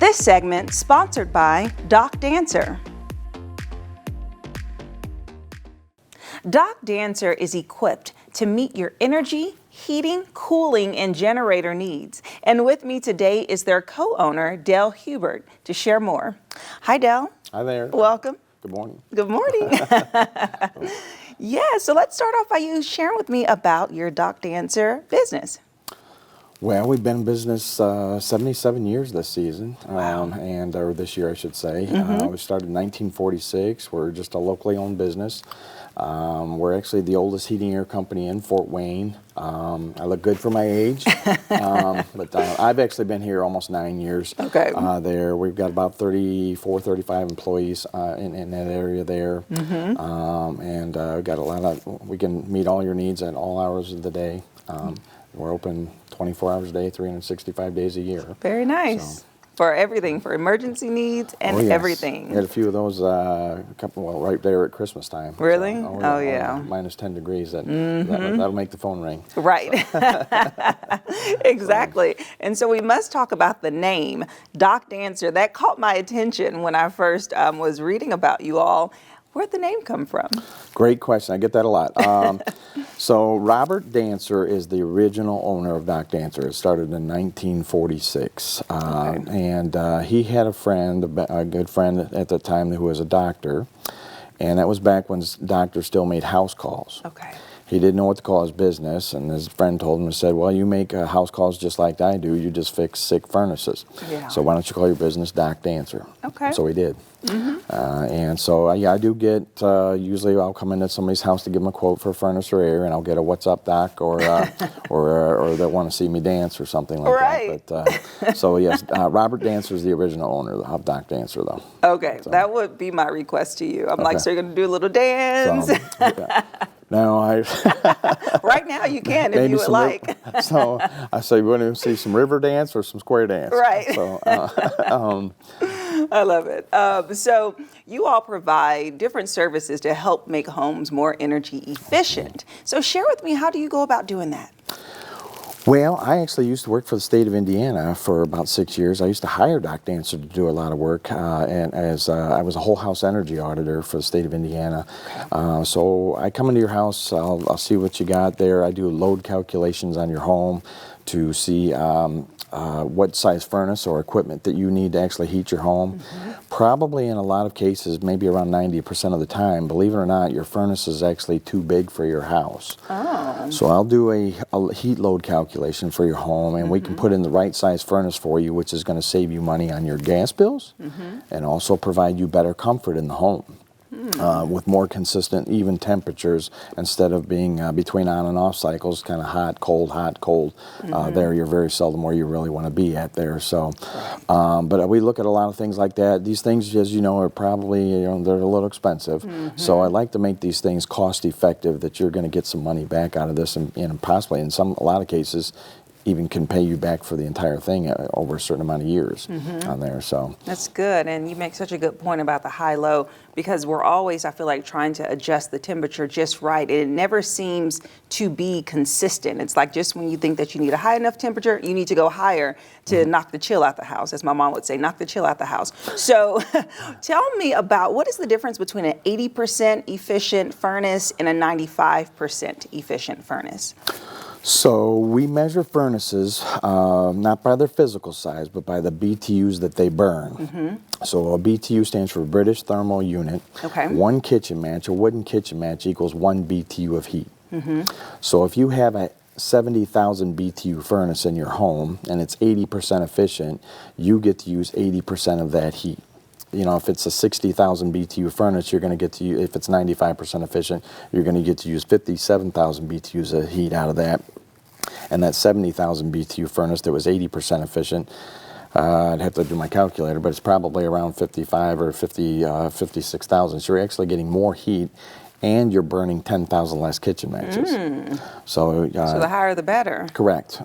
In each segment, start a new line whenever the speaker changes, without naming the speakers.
This segment sponsored by Doc Dancer. Doc Dancer is equipped to meet your energy, heating, cooling, and generator needs. And with me today is their co-owner, Dale Hubert, to share more. Hi, Dale.
Hi there.
Welcome.
Good morning.
Good morning. Yeah, so let's start off by you sharing with me about your Doc Dancer business.
Well, we've been in business 77 years this season,
Wow.
or this year, I should say.
Mm-hmm.
We started in 1946. We're just a locally owned business. We're actually the oldest heating air company in Fort Wayne. I look good for my age, but I've actually been here almost 9 years.
Okay.
There, we've got about 34, 35 employees in that area there.
Mm-hmm.
We've got a lot of, we can meet all your needs at all hours of the day. We're open 24 hours a day, 365 days a year.
Very nice.
So,
for everything, for emergency needs and
yes.
everything.
We had a few of those, right there at Christmas time.
Really?
So,
Oh, yeah.
Minus 10 degrees. That'll make the phone ring.
Right. Exactly. And so we must talk about the name, Doc Dancer. That caught my attention when I first was reading about you all. Where'd the name come from?
Great question. I get that a lot. So Robert Dancer is the original owner of Doc Dancer. It started in 1946. And he had a friend, a good friend at the time who was a doctor. And that was back when doctors still made house calls.
Okay.
He didn't know what to call his business, and his friend told him and said, well, you make house calls just like I do. You just fix sick furnaces.
Yeah.
So why don't you call your business Doc Dancer?
Okay.
So he did.
Mm-hmm.
And so, I do get, usually I'll come into somebody's house to give them a quote for furnace or air, and I'll get a what's up, Doc, or they want to see me dance or something like
Right.
that. But, so yes, Robert Dancer is the original owner of Doc Dancer, though.
Okay,
So,
that would be my request to you. I'm like,
Okay.
so you're going to do a little dance?
So, yeah. No,
Right now you can if
maybe
you would like.
So I say, you want to see some river dance or some square dance?
Right.
So,
I love it. So you all provide different services to help make homes more energy efficient. So share with me, how do you go about doing that?
well, I actually used to work for the state of Indiana for about 6 years. I used to hire Doc Dancer to do a lot of work, and as I was a whole house energy auditor for the state of Indiana. So I come into your house, I'll see what you got there. I do load calculations on your home to see what size furnace or equipment that you need to actually heat your home. Mm-hmm. Probably in a lot of cases, maybe around 90% of the time, believe it or not, your furnace is actually too big for your house.
Oh.
So I'll do a heat load calculation for your home, and we can put in the right size furnace for you, which is going to save you money on your gas bills and also provide you better comfort in the home. With more consistent, even temperatures instead of being between on and off cycles, kind of hot, cold, hot, cold. There, you're very seldom where you really want to be at there. So, but we look at a lot of things like that. These things, as you know, are probably, they're a little expensive. So I like to make these things cost effective, that you're going to get some money back out of this, and possibly in a lot of cases, even can pay you back for the entire thing over a certain amount of years on there. So
That's good, and you make such a good point about the high-low, because we're always, I feel like, trying to adjust the temperature just right, and it never seems to be consistent. It's like just when you think that you need a high enough temperature, you need to go higher to knock the chill out the house, as my mom would say, knock the chill out the house. So tell me about, what is the difference between an 80% efficient furnace and a 95% efficient furnace?
So we measure furnaces not by their physical size, but by the BTUs that they burn. So a BTU stands for British Thermal Unit.
Okay.
One kitchen match, a wooden kitchen match, equals 1 BTU of heat. So if you have a 70,000 BTU furnace in your home and it's 80% efficient, you get to use 80% of that heat. If it's a 60,000 BTU furnace, you're going to get to use, if it's 95% efficient, you're going to get to use 57,000 BTUs of heat out of that. And that 70,000 BTU furnace that was 80% efficient, I'd have to do my calculator, but it's probably around 55 or 56,000. So you're actually getting more heat, and you're burning 10,000 less kitchen matches. So
the higher the better.
Correct.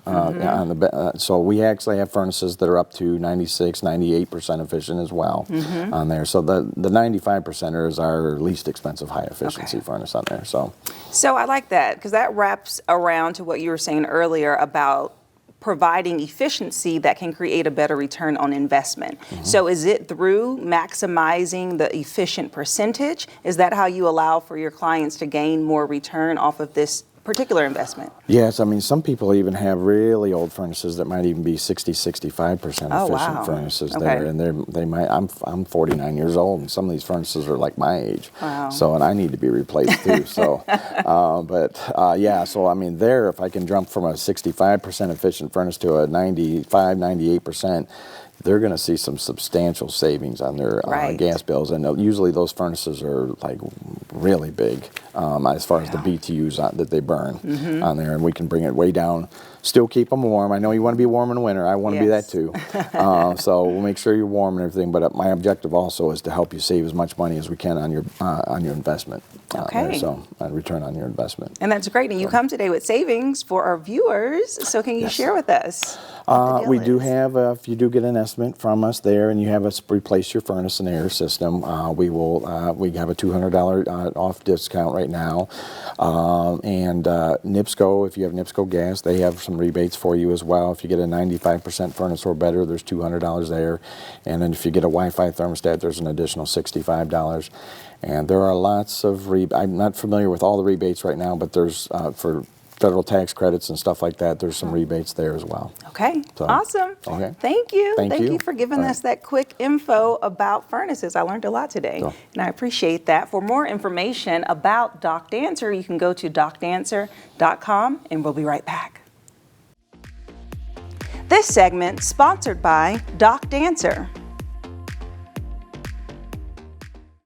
So we actually have furnaces that are up to 96, 98% efficient as well on there. So the 95% is our least expensive high efficiency furnace on there. So
I like that, because that wraps around to what you were saying earlier about providing efficiency that can create a better return on investment. So is it through maximizing the efficient percentage? Is that how you allow for your clients to gain more return off of this particular investment?
Yes, I mean, some people even have really old furnaces that might even be 65% efficient
Oh, wow.
furnaces
Okay.
there, and they might. I'm 49 years old, and some of these furnaces are like my age.
Wow.
So, and I need to be replaced too. So, yeah. So, I mean, if I can jump from a 65% efficient furnace to a 95, 98%. They're going to see some substantial savings on their
Right.
gas bills, and usually those furnaces are like really big as far as the BTUs that they burn on there, and we can bring it way down. Still keep them warm. I know you want to be warm in the winter. I want to be that
Yes.
too. So we'll make sure you're warm and everything. But my objective also is to help you save as much money as we can on your investment.
Okay.
So return on your investment.
And that's great. And you come today with savings for our viewers. So can you
Yes.
share with us? what the deal
We do
is?
have, if you do get an estimate from us there and you have us replace your furnace and air system, we have a $200 off discount right now. And NIPSCO, if you have NIPSCO gas, they have some rebates for you as well. If you get a 95% furnace or better, there's $200 there. And then if you get a Wi-Fi thermostat, there's an additional $65. And there are lots of I'm not familiar with all the rebates right now, but there's for federal tax credits and stuff like that, there's some rebates there as well.
Okay,
So,
awesome.
okay.
Thank you.
Thank you.
for giving
All right.
us that quick info about furnaces. I learned a lot today,
So.
and I appreciate that. For more information about Doc Dancer, you can go to docdancer.com, and we'll be right back. This segment sponsored by Doc Dancer.